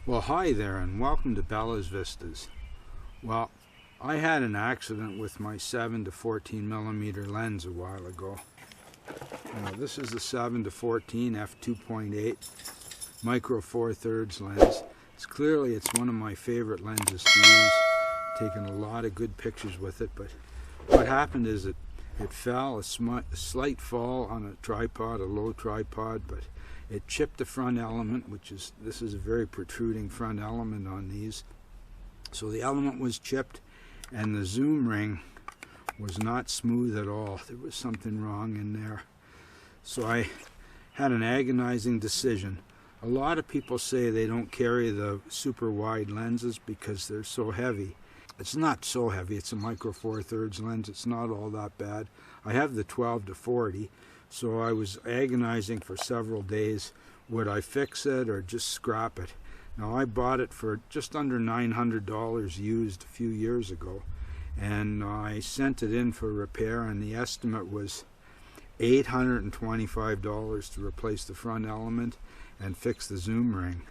Well, hi there, and welcome to Bella's Vistas. Well, I had an accident with my 7 to 14 millimeter lens a while ago. Now, this is the 7 to 14 f2.8 micro 4/3 lens. It's one of my favorite lenses to use. Taken a lot of good pictures with it, but what happened is it fell, a slight fall on a tripod, a low tripod, but it chipped the front element, this is a very protruding front element on these. So the element was chipped, and the zoom ring was not smooth at all. There was something wrong in there. So I had an agonizing decision. A lot of people say they don't carry the super wide lenses because they're so heavy. It's not so heavy. It's a micro 4/3 lens. It's not all that bad. I have the 12 to 40, so I was agonizing for several days. Would I fix it or just scrap it? Now, I bought it for just under $900 used a few years ago, and I sent it in for repair, and the estimate was $825 to replace the front element and fix the zoom ring.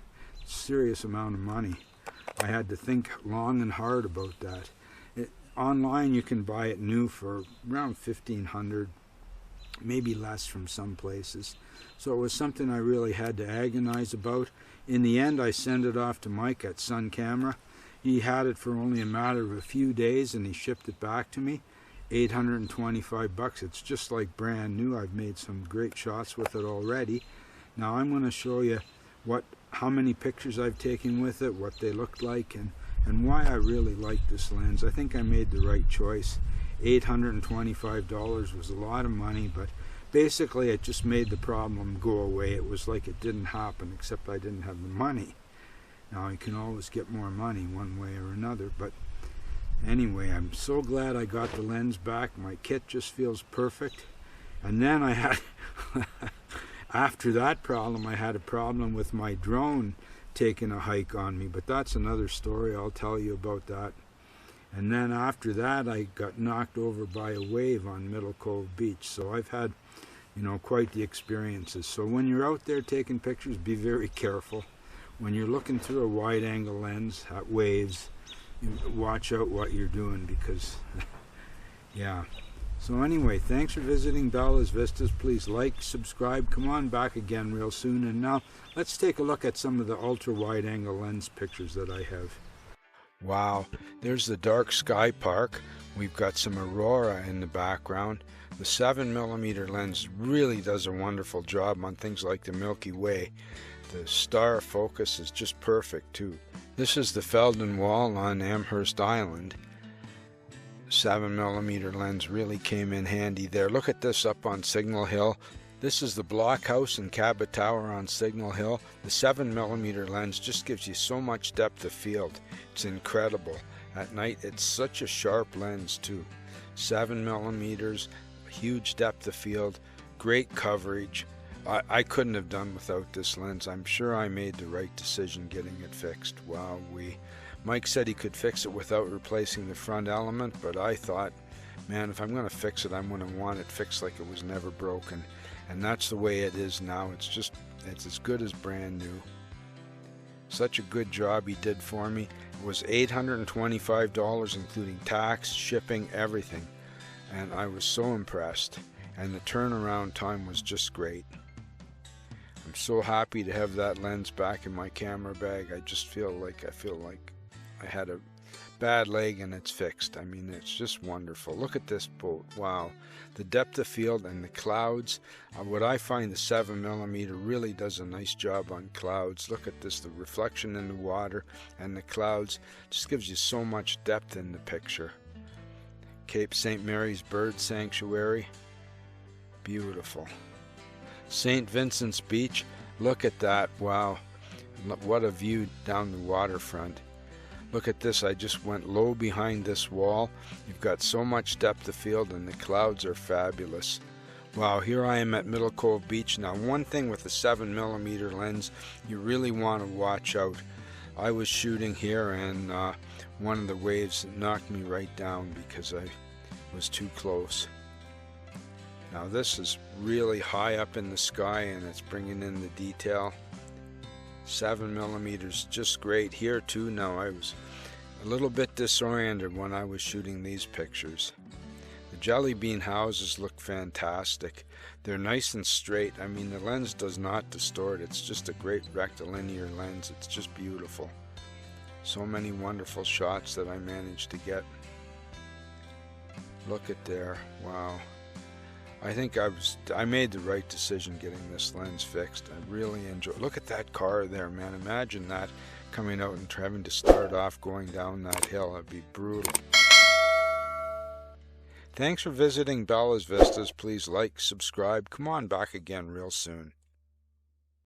Serious amount of money. I had to think long and hard about that. Online you can buy it new for around $1,500, maybe less from some places. So it was something I really had to agonize about. In the end, I sent it off to Mike at Sun Camera. He had it for only a matter of a few days, and he shipped it back to me. $825. It's just like brand new. I've made some great shots with it already. Now I'm going to show you how many pictures I've taken with it, what they looked like, and why I really like this lens. I think I made the right choice. $825 was a lot of money, but basically it just made the problem go away. It was like it didn't happen, except I didn't have the money. Now you can always get more money one way or another, but anyway, I'm so glad I got the lens back. My kit just feels perfect. And then I had after that problem, I had a problem with my drone taking a hike on me, but that's another story. I'll tell you about that. And then after that, I got knocked over by a wave on Middle Cove Beach. So I've had, quite the experiences. So when you're out there taking pictures, be very careful. When you're looking through a wide-angle lens at waves, watch out what you're doing because, yeah. So anyway, thanks for visiting Bella's Vistas. Please like, subscribe, come on back again real soon. And now let's take a look at some of the ultra wide angle lens pictures that I have. Wow, there's the dark sky park. We've got some aurora in the background. The 7mm lens really does a wonderful job on things like the Milky Way. The star focus is just perfect too. This is the Felden Wall on Amherst Island. 7mm lens really came in handy there. Look at this up on Signal Hill. This is the Blockhouse and Cabot Tower on Signal Hill. The 7mm lens just gives you so much depth of field. It's incredible. At night it's such a sharp lens too. 7mm, huge depth of field, great coverage. I couldn't have done without this lens. I'm sure I made the right decision getting it fixed. Wow, Mike said he could fix it without replacing the front element, but I thought, man, if I'm going to fix it, I'm going to want it fixed like it was never broken. And that's the way it is now. It's as good as brand new. Such a good job he did for me. It was $825, including tax, shipping, everything. And I was so impressed. And the turnaround time was just great. I'm so happy to have that lens back in my camera bag. I feel like I had a bad leg and it's fixed. I mean, it's just wonderful. Look at this boat. Wow. The depth of field and the clouds. What I find the 7mm really does a nice job on clouds. Look at this, the reflection in the water and the clouds. Just gives you so much depth in the picture. Cape St. Mary's Bird Sanctuary. Beautiful. St. Vincent's Beach. Look at that. Wow. What a view down the waterfront. Look at this, I just went low behind this wall. You've got so much depth of field and the clouds are fabulous. Wow, here I am at Middle Cove Beach. Now one thing with the 7mm lens, you really want to watch out. I was shooting here and one of the waves knocked me right down because I was too close. Now this is really high up in the sky and it's bringing in the detail. 7mm, just great. Here too now, I was a little bit disoriented when I was shooting these pictures. The jelly bean houses look fantastic. They're nice and straight. I mean, the lens does not distort. It's just a great rectilinear lens. It's just beautiful. So many wonderful shots that I managed to get. Look at there. Wow. I think I made the right decision getting this lens fixed. I really enjoy. Look at that car there, man. Imagine that coming out and having to start off going down that hill. It'd be brutal. Thanks for visiting Bella's Vistas. Please like, subscribe. Come on back again real soon.